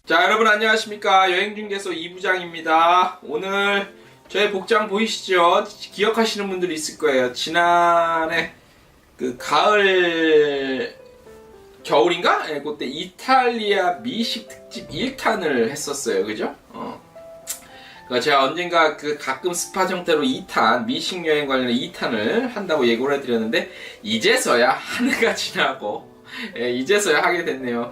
자, 여러분 안녕하십니까. 여행중개소 이부장입니다. 오늘 저의 복장 보이시죠? 기억하시는 분들이 있을 거예요. 지난해 그 겨울인가? 예, 그때 이탈리아 미식 특집 1탄을 했었어요. 그죠? 그러니까 제가 언젠가 가끔 스파 형태로 2탄, 미식 여행 관련 2탄을 한다고 예고를 해드렸는데, 이제서야 한 해가 지나고, 예, 이제서야 하게 됐네요.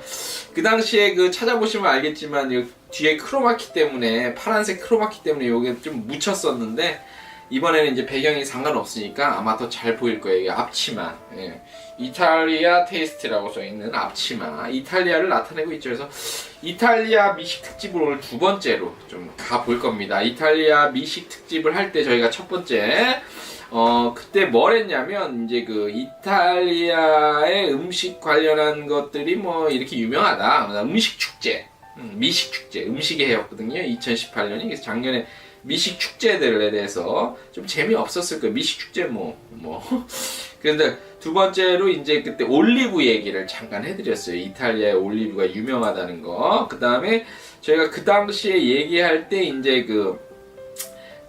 그 당시에 찾아보시면 알겠지만, 뒤에 크로마키 때문에, 파란색 크로마키 때문에 요게 좀 묻혔었는데, 이번에는 이제 배경이 상관없으니까 아마 더 잘 보일 거예요. 이게 앞치마. 예. 이탈리아 테이스트라고 써있는 앞치마. 이탈리아를 나타내고 있죠. 그래서 이탈리아 미식 특집을 오늘 두 번째로 좀 가볼 겁니다. 이탈리아 미식 특집을 할 때 저희가 첫 번째, 그때 뭘 했냐면, 이제 이탈리아의 음식 관련한 것들이 뭐 이렇게 유명하다. 음식 축제. 미식 축제. 음식의 해였거든요. 2018년이. 그래서 작년에 미식 축제들에 대해서 좀 재미없었을 거예요. 미식 축제 그런데 두 번째로 이제 그때 올리브 얘기를 잠깐 해드렸어요. 이탈리아의 올리브가 유명하다는 거. 그 다음에 저희가 그 당시에 얘기할 때 이제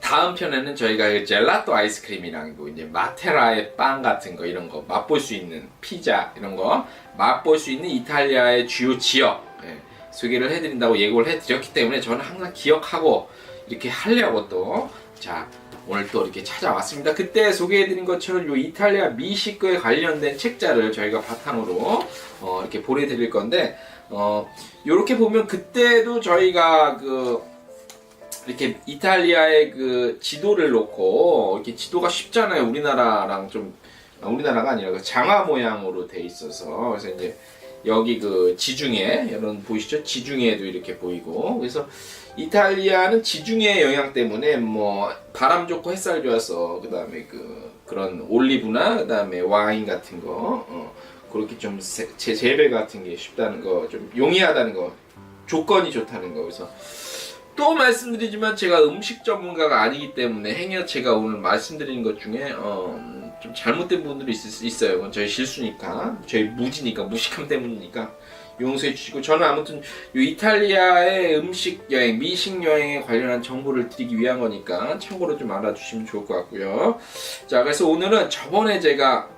다음 편에는 저희가 젤라또 아이스크림이랑 이제 마테라의 빵 같은 거 이런 거 맛볼 수 있는 피자 이런 거 맛볼 수 있는 이탈리아의 주요 지역 소개를 해드린다고 예고를 해드렸기 때문에 저는 항상 기억하고 이렇게 하려고 오늘 또 이렇게 찾아왔습니다. 그때 소개해드린 것처럼 요 이탈리아 미식에 관련된 책자를 저희가 바탕으로 이렇게 보내드릴 건데, 요렇게 보면 그때도 저희가 이렇게 이탈리아의 지도를 놓고, 이렇게 지도가 쉽잖아요. 우리나라가 아니라 장화 모양으로 돼 있어서. 그래서 이제 여기 지중해, 여러분 보이시죠? 지중해도 이렇게 보이고. 그래서 이탈리아는 지중해 영향 때문에 바람 좋고 햇살 좋아서 그다음에 그런 올리브나 그다음에 와인 같은 거 그렇게 좀 재배 같은 게 쉽다는 거, 좀 용이하다는 거, 조건이 좋다는 거. 그래서 또 말씀드리지만 제가 음식 전문가가 아니기 때문에 행여 제가 오늘 말씀드리는 것 중에 좀 잘못된 부분들이 있어요. 그건 저희 실수니까, 저희 무식함 때문이니까 용서해 주시고, 저는 아무튼 이 이탈리아의 음식 여행, 미식 여행에 관련한 정보를 드리기 위한 거니까 참고로 좀 알아주시면 좋을 것 같고요. 자, 그래서 오늘은 저번에 제가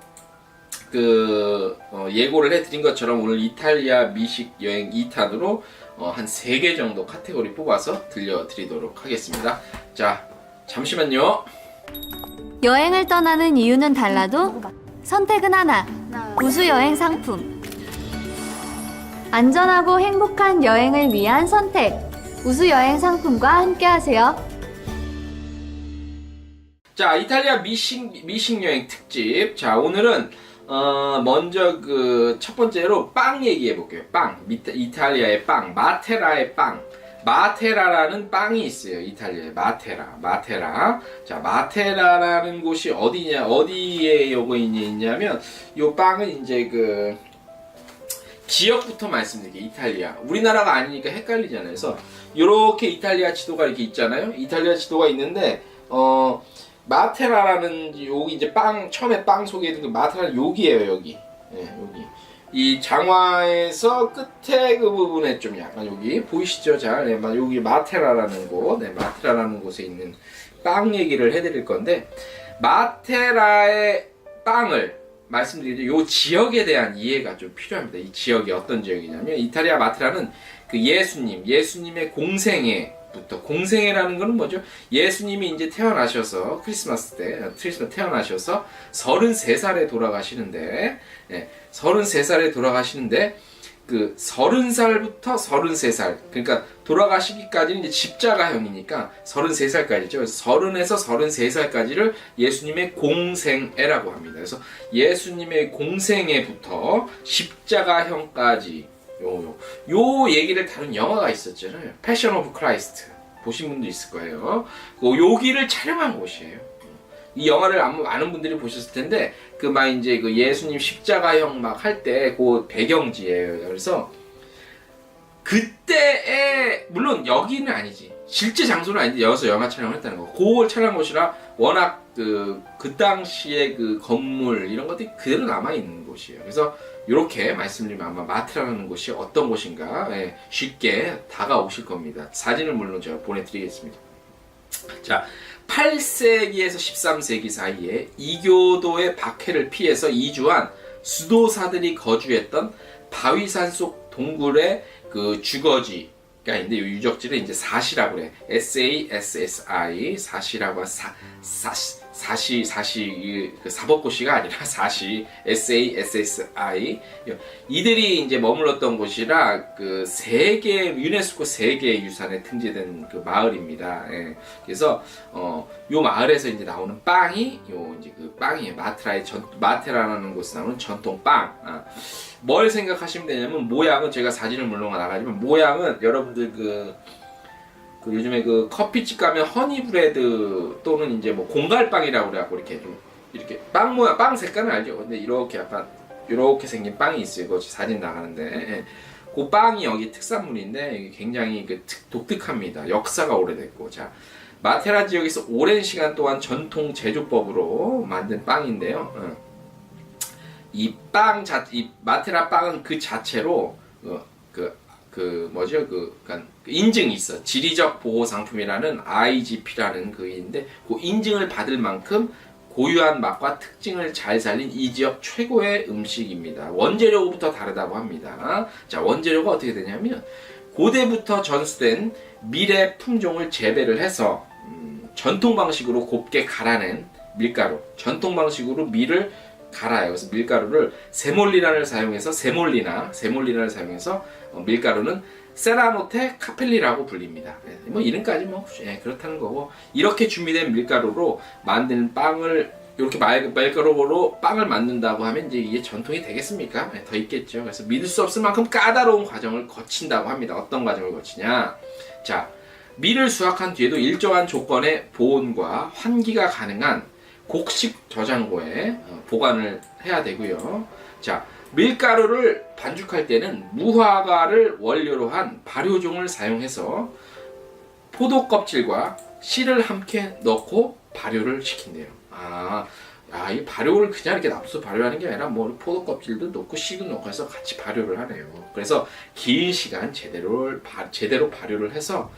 예고를 해드린 것처럼 오늘 이탈리아 미식 여행 2탄으로 한 3개 정도 카테고리 뽑아서 들려드리도록 하겠습니다. 자, 잠시만요. 여행을 떠나는 이유는 달라도 선택은 하나. 우수여행 상품. 안전하고 행복한 여행을 위한 선택. 우수여행 상품과 함께하세요. 자, 이탈리아 미식 여행 특집. 자, 오늘은 먼저 첫 번째로 빵 얘기해 볼게요. 빵. 이탈리아의 빵. 마테라의 빵. 마테라라는 빵이 있어요. 이탈리아에 마테라. 자, 마테라라는 곳이 어디에 요거 있냐면, 요 빵은 이제 지역부터 말씀드릴게요. 이탈리아. 우리나라가 아니니까 헷갈리잖아요. 그래서 요렇게 이탈리아 지도가 이렇게 있잖아요. 이탈리아 지도가 있는데, 마테라라는 여기 이제 처음에 빵 소개해드린 마테라는 여기에요. 여기. 예, 여기. 이 장화에서 끝에 부분에 좀 약간 여기 보이시죠? 잘. 네, 여기 마테라라는 곳. 네, 마테라라는 곳에 있는 빵 얘기를 해드릴 건데, 마테라의 빵을 말씀드리죠. 요 지역에 대한 이해가 좀 필요합니다. 이 지역이 어떤 지역이냐면, 이탈리아 마테라는 예수님의 공생애라는 거는 뭐죠? 예수님이 이제 태어나셔서 크리스마스 태어나셔서 33살에 돌아가시는데, 33살에 돌아가시는데 30살부터 33살, 그러니까 돌아가시기까지는 이제 십자가형이니까 33살까지죠. 그래서 30에서 33살까지를 예수님의 공생애라고 합니다. 그래서 예수님의 공생애부터 십자가형까지 요 얘기를 다룬 영화가 있었잖아요. 패션 오브 크라이스트. 보신 분도 있을 거예요. 여기를 촬영한 곳이에요. 이 영화를 많은 분들이 보셨을 텐데, 이제 예수님 십자가형 할 때 배경지예요. 그래서 그때에, 물론 여기는 아니지. 실제 장소는 아닌데 여기서 영화 촬영을 했다는 거. 그걸 촬영한 곳이라 워낙 그 당시에 건물 이런 것들이 그대로 남아있는 곳이에요. 곳이에요. 그래서 이렇게 말씀드리면 아마 마테라라는 곳이 어떤 곳인가 쉽게 다가오실 겁니다. 사진을 물론 제가 보내드리겠습니다. 자, 8세기에서 13세기 사이에 이교도의 박해를 피해서 이주한 수도사들이 거주했던 바위산 속 동굴의 그 주거지가 있는데 이 유적지를 이제 사시라고 그래. SASSI 사시라고 사시 그 사법고시가 아니라 사시 SASSI 이들이 이제 머물렀던 곳이라 그 유네스코 세계 유산에 등재된 그 마을입니다. 예. 그래서 요 마을에서 이제 나오는 빵이 이제 그 빵이에요. 마테라라는 곳에서 나오는 전통 빵. 뭘 생각하시면 되냐면 모양은 제가 사진을 물론 나가지만 모양은 여러분들 그 요즘에 그 커피집 가면 허니브레드 또는 이제 뭐 공갈빵이라고 그래갖고 이렇게 좀 이렇게 빵 모양 빵 색깔은 알죠? 근데 이렇게 약간 이렇게 생긴 빵이 있어요. 그 사진 나가는데 그 빵이 여기 특산물인데 굉장히 그 독특합니다. 역사가 오래됐고 자 마테라 지역에서 오랜 시간 동안 전통 제조법으로 만든 빵인데요. 이 마테라 빵은 그 자체로 인증이 있어. 지리적 보호 상품이라는 IGP라는 그인데 그 인증을 받을 만큼 고유한 맛과 특징을 잘 살린 이 지역 최고의 음식입니다. 원재료부터 다르다고 합니다. 자, 원재료가 어떻게 되냐면 고대부터 전수된 밀의 품종을 재배를 해서 전통 방식으로 곱게 갈아낸 밀가루, 전통 방식으로 밀을 갈아요. 그래서 밀가루를 세몰리나를 사용해서 밀가루는 세라노테 카펠리라고 불립니다. 뭐 이름까지 그렇다는 거고 이렇게 준비된 밀가루로 만든 빵을 이렇게 밀가루로 빵을 만든다고 하면 이제 이게 전통이 되겠습니까? 더 있겠죠. 그래서 믿을 수 없을 만큼 까다로운 과정을 거친다고 합니다. 어떤 과정을 거치냐? 자, 밀을 수확한 뒤에도 일정한 조건의 보온과 환기가 가능한 곡식 저장고에 보관을 해야 되고요. 자, 밀가루를 반죽할 때는 무화과를 원료로 한 발효종을 사용해서 포도 껍질과 씨를 함께 넣고 발효를 시킨대요. 이 발효를 그냥 이렇게 납수 발효하는 게 아니라 뭐 포도 껍질도 넣고 씨도 넣고 해서 같이 발효를 하네요. 그래서 긴 시간 제대로 발효를 해서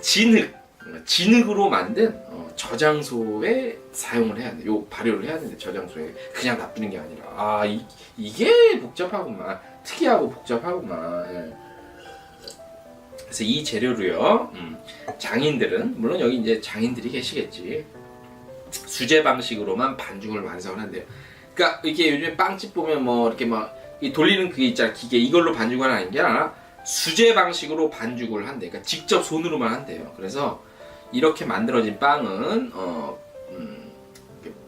진흙으로 만든 저장소에 사용을 해야 돼. 요 발효를 해야 되는데 저장소에 그냥 놔두는 게 아니라 이게 복잡하구만. 특이하고 복잡하구만. 예. 그래서 이 재료로요. 장인들은 물론 여기 이제 장인들이 계시겠지. 수제 방식으로만 반죽을 완성한대요. 그러니까 이게 요즘에 빵집 보면 뭐 이렇게 막 이 돌리는 그게 있잖아. 기계 이걸로 반죽을 하는 게 아니라 수제 방식으로 반죽을 한대. 그러니까 직접 손으로만 한대요. 그래서 이렇게 만들어진 빵은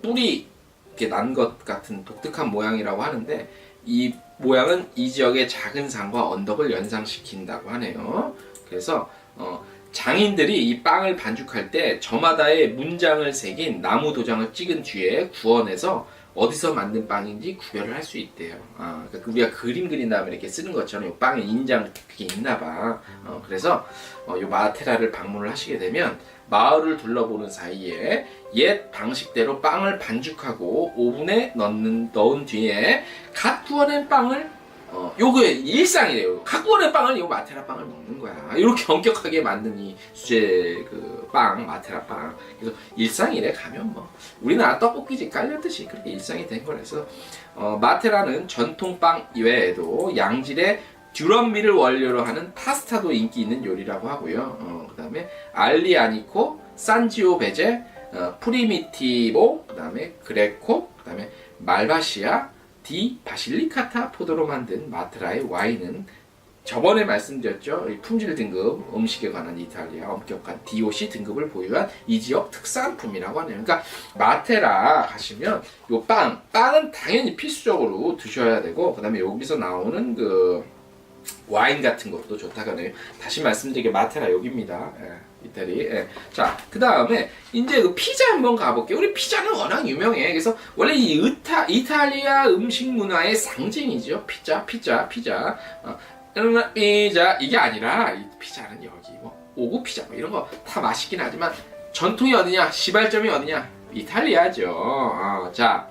뿔이 이렇게 난 것 같은 독특한 모양이라고 하는데 이 모양은 이 지역의 작은 산과 언덕을 연상시킨다고 하네요. 그래서 장인들이 이 빵을 반죽할 때 저마다의 문장을 새긴 나무 도장을 찍은 뒤에 구워내서 어디서 만든 빵인지 구별을 할 수 있대요. 그러니까 우리가 그림 그린 다음에 이렇게 쓰는 것처럼 이 빵에 인장 그게 있나봐. 그래서 이 마테라를 방문을 하시게 되면 마을을 둘러보는 사이에 옛 방식대로 빵을 반죽하고 오븐에 넣은 뒤에 갓 구워낸 빵을 요게 일상이래요. 갓 구워낸 빵을 요 마테라 빵을 먹는 거야. 이렇게 엄격하게 만든 이 수제 그 빵, 마테라 빵. 그래서 일상이래 가면 뭐 우리나라 떡볶이집 깔렸듯이 그렇게 일상이 된 거라서 마테라는 전통 빵 이외에도 양질의 듀럼밀을 원료로 하는 파스타도 인기 있는 요리라고 하고요. 그 다음에 알리아니코, 산지오 베제, 프리미티보, 그 다음에 그레코, 그 다음에 말바시아, 디 바실리카타 포도로 만든 마테라의 와인은 저번에 말씀드렸죠. 품질 등급 음식에 관한 이탈리아 엄격한 DOC 등급을 보유한 이 지역 특산품이라고 하네요. 그러니까 마테라 가시면 요 빵은 당연히 필수적으로 드셔야 되고, 그 다음에 여기서 나오는 그 와인 같은 것도 좋다고 하네요. 다시 말씀드리게 마테라 여기입니다. 이태리. 자, 그 다음에 이제 그 피자 한번 가볼게요. 우리 피자는 워낙 유명해. 그래서 원래 이 이탈리아 음식 문화의 상징이죠. 피자. 이게 아니라 이 피자는 여기 뭐 오구 피자 뭐 이런 거 다 맛있긴 하지만 전통이 어디냐? 시발점이 어디냐? 이탈리아죠. 자,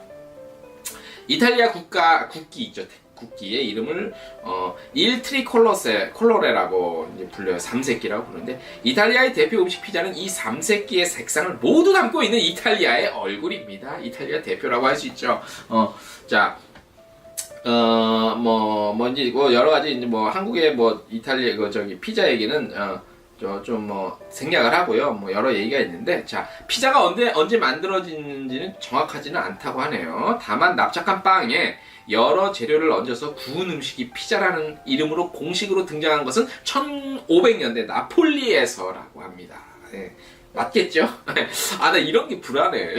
이탈리아 국기 있죠. 국기의 이름을 Il Tricollore라고 이제 불려요. 삼색기라고 부르는데 이탈리아의 대표 음식 피자는 이 삼색기의 색상을 모두 담고 있는 이탈리아의 얼굴입니다. 이탈리아 대표라고 할 수 있죠. 자, 이제 여러 가지 이제 한국의 이탈리아 피자 얘기는 좀 생략을 하고요. 여러 얘기가 있는데, 자, 피자가 언제 만들어지는지는 정확하지는 않다고 하네요. 다만 납작한 빵에 여러 재료를 얹어서 구운 음식이 피자라는 이름으로 공식으로 등장한 것은 1500년대 나폴리에서라고 합니다. 네. 맞겠죠? 나 이런 게 불안해.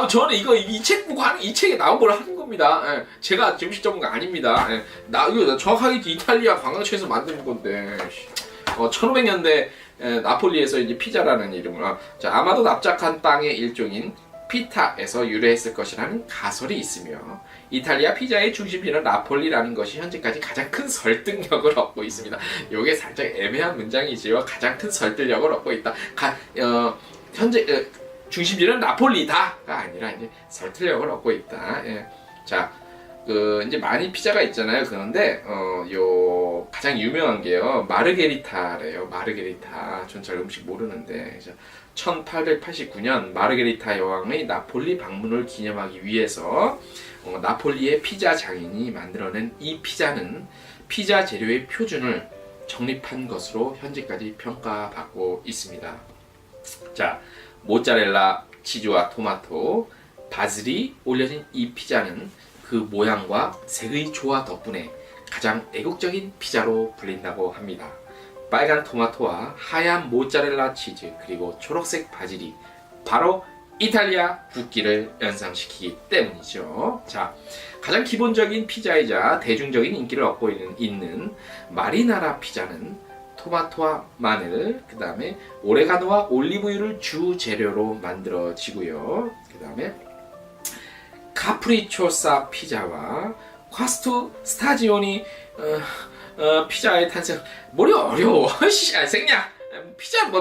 저는 이 책 보고 이 책에 나온 걸 하는 겁니다. 제가 음식 전문가 아닙니다. 이거 정확하게 이탈리아 관광청에서 만드는 건데. 1500년대 나폴리에서 이제 피자라는 이름으로. 자, 아마도 납작한 빵의 일종인 피타에서 유래했을 것이라는 가설이 있으며 이탈리아 피자의 중심지는 나폴리라는 것이 현재까지 가장 큰 설득력을 얻고 있습니다. 이게 살짝 애매한 문장이지요. 가장 큰 설득력을 얻고 있다. 현재 중심지는 나폴리다가 아니라 이제 설득력을 얻고 있다. 예. 자, 이제 많이 피자가 있잖아요. 그런데 요 가장 유명한 게요 마르게리타래요. 마르게리타. 전 잘 음식 모르는데 1889년 마르게리타 여왕의 나폴리 방문을 기념하기 위해서 나폴리의 피자 장인이 만들어낸 이 피자는 피자 재료의 표준을 정립한 것으로 현재까지 평가받고 있습니다. 자, 모짜렐라, 치즈와 토마토, 바질이 올려진 이 피자는 그 모양과 색의 조화 덕분에 가장 애국적인 피자로 불린다고 합니다. 빨간 토마토와 하얀 모짜렐라 치즈 그리고 초록색 바질이 바로 이탈리아 국기를 연상시키기 때문이죠. 자, 가장 기본적인 피자이자 대중적인 인기를 얻고 있는 마리나라 피자는 토마토와 마늘, 그 다음에 오레가노와 올리브유를 주 재료로 만들어지고요. 그 다음에 카프리초사 피자와 콰스토 스타지오니 피자의 탄생. 머리 어려워. 생략.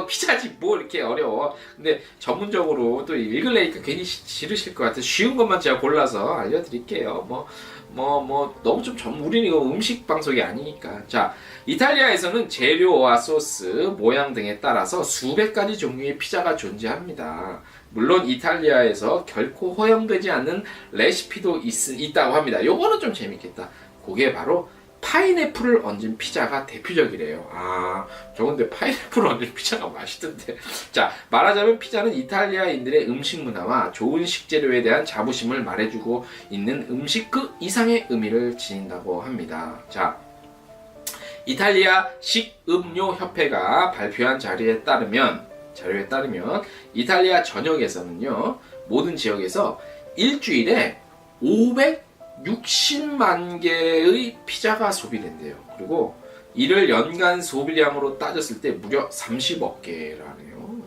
피자지 뭐 이렇게 어려워. 근데 전문적으로 또 읽으려니까 괜히 싫으실 것 같아요. 쉬운 것만 제가 골라서 알려드릴게요. 너무 좀 우리는 이거 음식 방송이 아니니까. 자, 이탈리아에서는 재료와 소스, 모양 등에 따라서 수백 가지 종류의 피자가 존재합니다. 물론 이탈리아에서 결코 허용되지 않는 레시피도 있다고 합니다. 요거는 좀 재밌겠다. 그게 바로 파인애플을 얹은 피자가 대표적이래요. 저건데 파인애플을 얹은 피자가 맛있던데. 자, 말하자면 피자는 이탈리아인들의 음식 문화와 좋은 식재료에 대한 자부심을 말해주고 있는 음식 그 이상의 의미를 지닌다고 합니다. 자, 이탈리아 식음료협회가 발표한 자료에 따르면 이탈리아 전역에서는요, 모든 지역에서 일주일에 560만 개의 피자가 소비된대요. 그리고 이를 연간 소비량으로 따졌을 때 무려 30억 개라네요.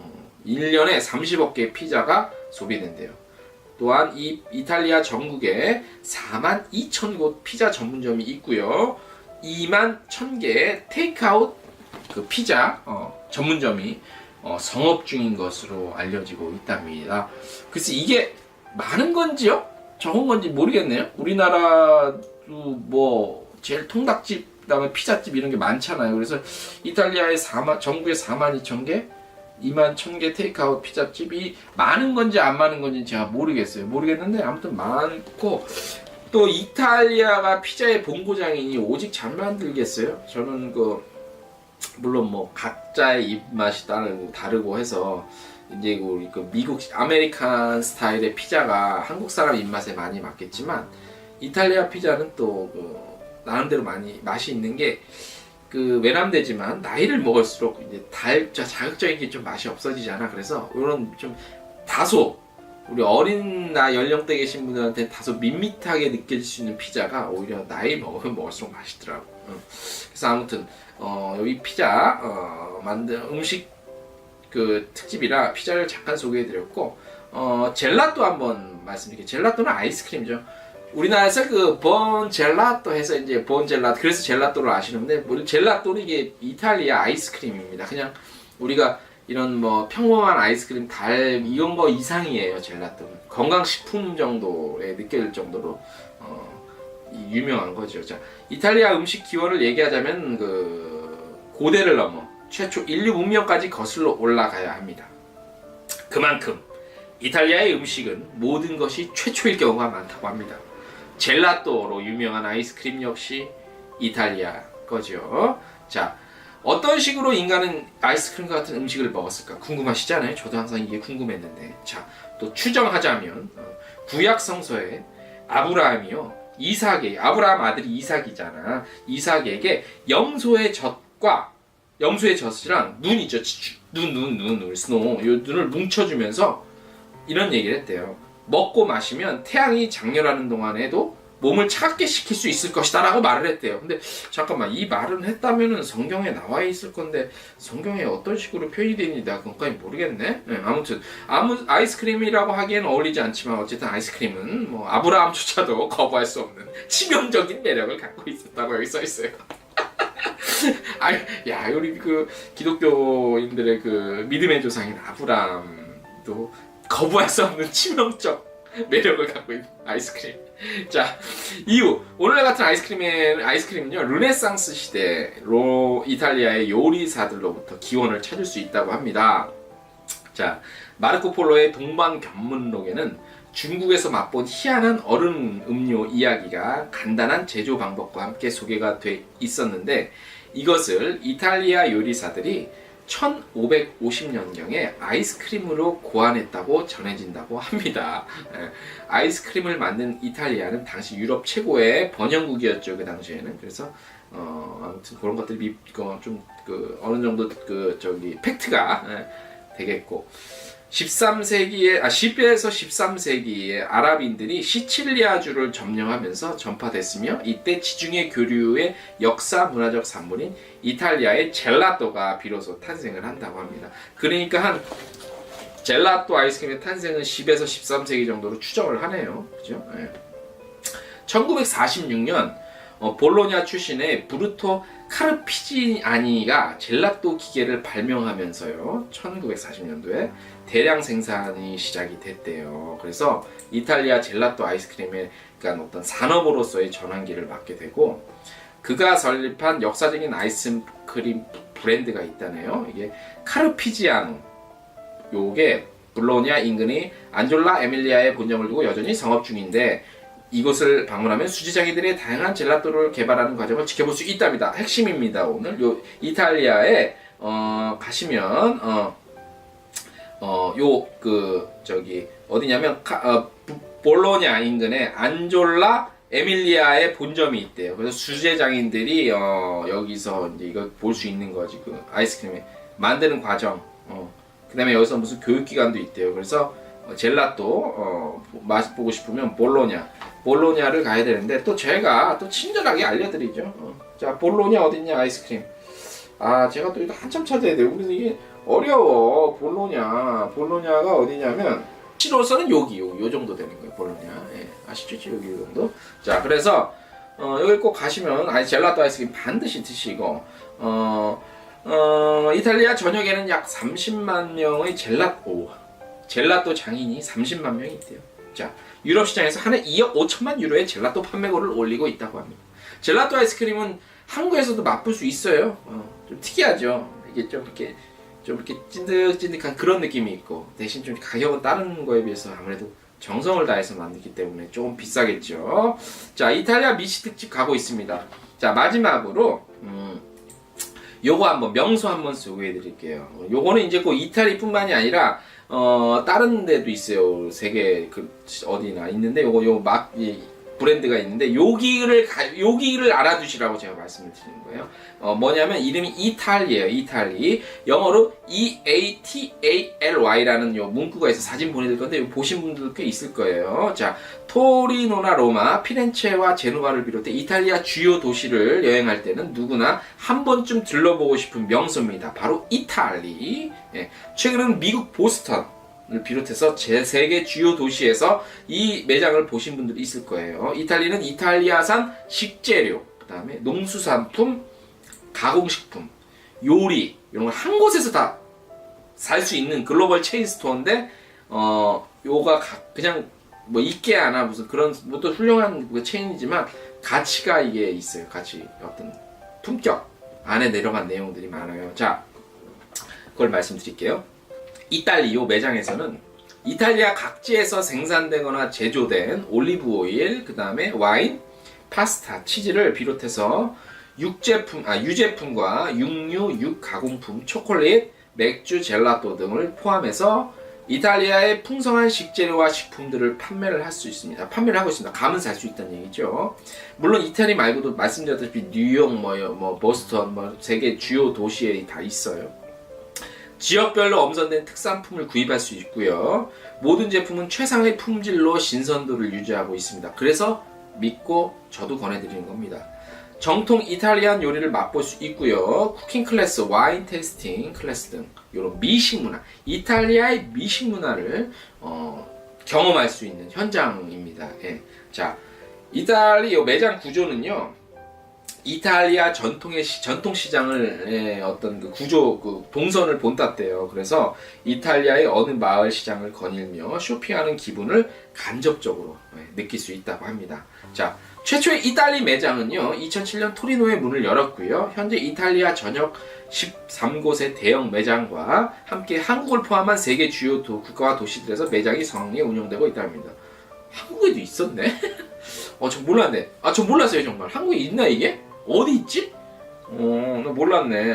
1년에 30억 개의 피자가 소비된대요. 또한 이 이탈리아 전국에 4만 2천 곳 피자 전문점이 있고요. 2만 1,000개의 테이크아웃 피자 전문점이 성업 중인 것으로 알려지고 있답니다. 글쎄 이게 많은 건지요? 적은 건지 모르겠네요. 우리나라도 제일 통닭집, 그다음에 피자집 이런 게 많잖아요. 그래서 이탈리아의 전국에 4만 2천 개, 2만 1,000개 테이크아웃 피자집이 많은 건지 안 많은 건지 제가 모르겠는데 아무튼 많고, 또 이탈리아가 피자의 본고장이니 오직 잘 만들겠어요? 저는 물론 각자의 입맛이 다르고 해서 이제 우리 미국 아메리칸 스타일의 피자가 한국 사람 입맛에 많이 맞겠지만, 이탈리아 피자는 또 나름대로 많이 맛이 있는 게 외람되지만 나이를 먹을수록 이제 자극적인 게 좀 맛이 없어지잖아. 그래서 이런 좀 다소 우리 어린 연령대 계신 분들한테 다소 밋밋하게 느껴질 수 있는 피자가 오히려 나이 먹으면 먹을수록 맛있더라고. 그래서 아무튼 여기 피자 만든 음식 특집이라 피자를 잠깐 소개해드렸고, 젤라또 한번 말씀드릴게요. 젤라또는 아이스크림이죠. 우리나라에서 본 젤라또 해서 이제 본 젤라또, 그래서 젤라또를 아시는데, 젤라또는 이게 이탈리아 아이스크림입니다. 그냥 우리가 이런 뭐 평범한 아이스크림, 달 이런 거 이상이에요. 젤라또는 건강식품 정도에 느껴질 정도로 유명한 거죠. 자, 이탈리아 음식 기원을 얘기하자면 그 고대를 넘어 최초 인류 문명까지 거슬러 올라가야 합니다. 그만큼 이탈리아의 음식은 모든 것이 최초일 경우가 많다고 합니다. 젤라또로 유명한 아이스크림 역시 이탈리아 거죠. 자, 어떤 식으로 인간은 아이스크림과 같은 음식을 먹었을까 궁금하시잖아요. 저도 항상 이게 궁금했는데, 자, 또 추정하자면 구약 성서에 아브라함이요, 아브라함 아들이 이삭이잖아. 이삭에게 염소의 젖이랑 눈 있죠. 스노우, 요 눈을 뭉쳐주면서 이런 얘기를 했대요. 먹고 마시면 태양이 장렬하는 동안에도 몸을 차갑게 식힐 수 있을 것이다 라고 말을 했대요. 근데 잠깐만, 이 말은 했다면은 성경에 나와 있을 건데 성경에 어떤 식으로 표현이 되는지 내가 그것까지 모르겠네. 네, 아무튼 아이스크림이라고 하기에는 어울리지 않지만 어쨌든 아이스크림은 뭐 아브라함조차도 거부할 수 없는 치명적인 매력을 갖고 있었다고 여기 써 있어요. 야, 우리 그 기독교인들의 그 믿음의 조상인 아브라함도 거부할 수 없는 치명적 매력을 갖고 있는 아이스크림. 자, 이유. 오늘날 같은 아이스크림은요, 르네상스 시대 이탈리아의 요리사들로부터 기원을 찾을 수 있다고 합니다. 자, 마르코 폴로의 동방견문록에는 중국에서 맛본 희한한 얼음 음료 이야기가 간단한 제조 방법과 함께 소개가 돼 있었는데, 이것을 이탈리아 요리사들이 1550년경에 아이스크림으로 고안했다고 전해진다고 합니다. 아이스크림을 만든 이탈리아는 당시 유럽 최고의 번영국이었죠, 그 당시에는. 그래서 아무튼 그런 것들이 좀 어느 정도 팩트가 되겠고, 10에서 13세기에 아랍인들이 시칠리아주를 점령하면서 전파됐으며, 이때 지중해 교류의 역사 문화적 산물인 이탈리아의 젤라또가 비로소 탄생을 한다고 합니다. 그러니까 젤라또 아이스크림의 탄생은 10에서 13세기 정도로 추정을 하네요. 그죠? 1946년 볼로냐 출신의 브루토 카르피지아니가 젤라또 기계를 발명하면서요, 1940년도에 대량 생산이 시작이 됐대요. 그래서 이탈리아 젤라또 아이스크림의 어떤 산업으로서의 전환기를 맞게 되고, 그가 설립한 역사적인 아이스크림 브랜드가 있다네요. 이게 카르피지아노. 요게 볼로냐 인근의 안졸라 에밀리아에 본점을 두고 여전히 성업 중인데, 이곳을 방문하면 수제자기들의 다양한 젤라또를 개발하는 과정을 지켜볼 수 있답니다. 핵심입니다. 오늘 요 이탈리아에 가시면 어디냐면 볼로냐 인근에 안졸라 에밀리아의 본점이 있대요. 그래서 수제장인들이 여기서 이제 이거 볼 수 있는 거지. 그 아이스크림 만드는 과정. 그다음에 여기서 무슨 교육기관도 있대요. 그래서 젤라또 맛보고 싶으면 볼로냐를 가야 되는데, 또 제가 또 친절하게 알려드리죠. 자, 볼로냐 어딨냐 아이스크림. 제가 또 이거 한참 찾아야 돼요. 우리는 이게 어려워. 볼로냐가 어디냐면 시로서는 요 정도 되는 거예요. 볼로냐. 예, 아시죠? 여기 요 정도. 자, 그래서 여기 꼭 가시면 젤라또 아이스크림 반드시 드시고, 이탈리아 전역에는 약 30만 명의 젤라또 장인이 30만 명이 있대요. 자, 유럽 시장에서 한 해 2억 5천만 유로의 젤라또 판매고를 올리고 있다고 합니다. 젤라또 아이스크림은 한국에서도 맛볼 수 있어요. 좀 특이하죠. 이게 좀 이렇게 찐득찐득한 그런 느낌이 있고, 대신 좀 가격은 다른 거에 비해서 아무래도 정성을 다해서 만들기 때문에 조금 비싸겠죠. 자, 이탈리아 미식 특집 가고 있습니다. 자, 마지막으로 요거 한번 명소 한번 소개해 드릴게요. 요거는 이제 그 이탈리뿐만이 아니라 다른 데도 있어요. 세계 어디나 있는데 브랜드가 있는데 여기를 알아두시라고 제가 말씀을 드리는 거예요. 뭐냐면 이름이 이탈리예요. 이탈리. 영어로 EATALY라는 요 문구가 있어. 사진 보내드릴 건데 이거 보신 분들도 꽤 있을 거예요. 자, 토리노나 로마, 피렌체와 제노바를 비롯해 이탈리아 주요 도시를 여행할 때는 누구나 한 번쯤 들러보고 싶은 명소입니다. 바로 이탈리. 예. 최근에는 미국 보스턴 을 비롯해서 세계 주요 도시에서 이 매장을 보신 분들이 있을 거예요. 이탈리는 이탈리아산 식재료, 그 다음에 농수산품, 가공식품, 요리 이런 걸 한 곳에서 다 살 수 있는 글로벌 체인 스토어인데 요가 그냥 뭐 이케아나 무슨 그런 뭐 또 훌륭한 그 체인이지만 가치가 이게 있어요. 가치 어떤 품격 안에 내려간 내용들이 많아요. 자, 그걸 말씀드릴게요. 이탈리 요 매장에서는 이탈리아 각지에서 생산되거나 제조된 올리브 오일, 그 다음에 와인, 파스타, 치즈를 비롯해서 유제품과 육류, 육가공품, 초콜릿, 맥주, 젤라또 등을 포함해서 이탈리아의 풍성한 식재료와 식품들을 판매를 할 수 있습니다. 판매를 하고 있습니다. 가면 살 수 있다는 얘기죠. 물론 이태리 말고도 말씀드렸다시피 뉴욕, 보스턴, 세계 주요 도시에 다 있어요. 지역별로 엄선된 특산품을 구입할 수 있고요. 모든 제품은 최상의 품질로 신선도를 유지하고 있습니다. 그래서 믿고 저도 권해드리는 겁니다. 정통 이탈리안 요리를 맛볼 수 있고요. 쿠킹 클래스, 와인 테이스팅 클래스 등 이런 미식 문화, 이탈리아의 미식 문화를 경험할 수 있는 현장입니다. 예. 자, 이탈리 요 매장 구조는요. 이탈리아 전통 시장을 어떤 그 구조 동선을 본땄대요. 그래서 이탈리아의 어느 마을 시장을 거닐며 쇼핑하는 기분을 간접적으로 느낄 수 있다고 합니다. 자, 최초의 이탈리 매장은요 2007년 토리노에 문을 열었고요. 현재 이탈리아 전역 13곳의 대형 매장과 함께 한국을 포함한 세계 주요 국가와 도시들에서 매장이 성황리에 운영되고 있다고 합니다. 한국에도 있었네? 저 몰랐네. 저 몰랐어요 정말. 한국에 있나 이게? 어디 있지? 나 몰랐네.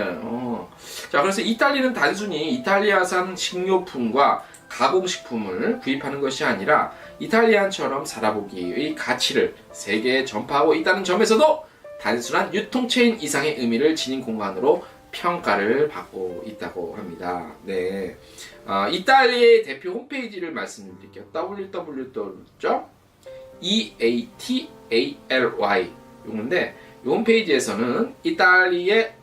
자, 그래서 이탈리는 단순히 이탈리아산 식료품과 가공식품을 구입하는 것이 아니라 이탈리안처럼 살아보기의 가치를 세계에 전파하고 있다는 점에서도 단순한 유통체인 이상의 의미를 지닌 공간으로 평가를 받고 있다고 합니다. 네, 이탈리아의 대표 홈페이지를 말씀드릴게요. www.eatally 요건데 이 홈페이지에서는 이탈리아의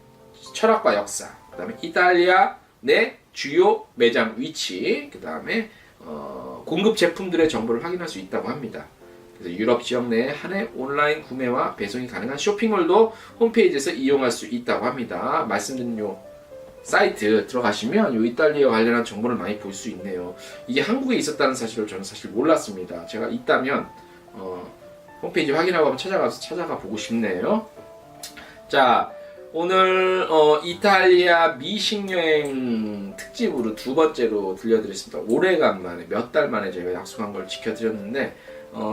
철학과 역사, 그 다음에 이탈리아 내 주요 매장 위치, 그 다음에 공급 제품들의 정보를 확인할 수 있다고 합니다. 그래서 유럽 지역 내에 한 해 온라인 구매와 배송이 가능한 쇼핑몰도 홈페이지에서 이용할 수 있다고 합니다. 말씀드린 요 사이트 들어가시면 요 이탈리아 관련한 정보를 많이 볼 수 있네요. 이게 한국에 있었다는 사실을 저는 사실 몰랐습니다. 제가 있다면 홈페이지 확인하고 한번 찾아가 보고 싶네요. 자, 오늘 이탈리아 미식여행 특집으로 두 번째로 들려드렸습니다. 오래간만에 몇 달 만에 제가 약속한 걸 지켜드렸는데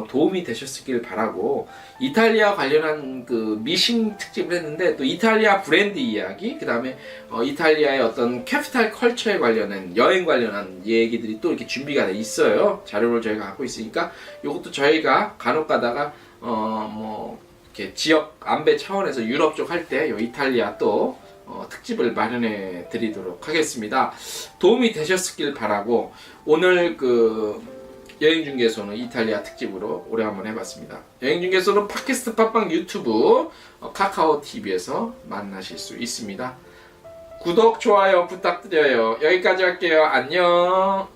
도움이 되셨길 바라고, 이탈리아 관련한 그 미식 특집을 했는데 또 이탈리아 브랜드 이야기, 그 다음에 이탈리아의 어떤 캐피탈 컬처에 관련한 여행 관련한 얘기들이 또 이렇게 준비가 돼 있어요. 자료를 저희가 갖고 있으니까 이것도 저희가 간혹 가다가 이렇게 지역 안배 차원에서 유럽 쪽 할 때 이탈리아 또 특집을 마련해 드리도록 하겠습니다. 도움이 되셨길 바라고, 오늘 그 여행중개소는 이탈리아 특집으로 오래간만에 해봤습니다. 여행중개소는 팟캐스트, 팟빵, 유튜브, 카카오 TV에서 만나실 수 있습니다. 구독, 좋아요 부탁드려요. 여기까지 할게요. 안녕.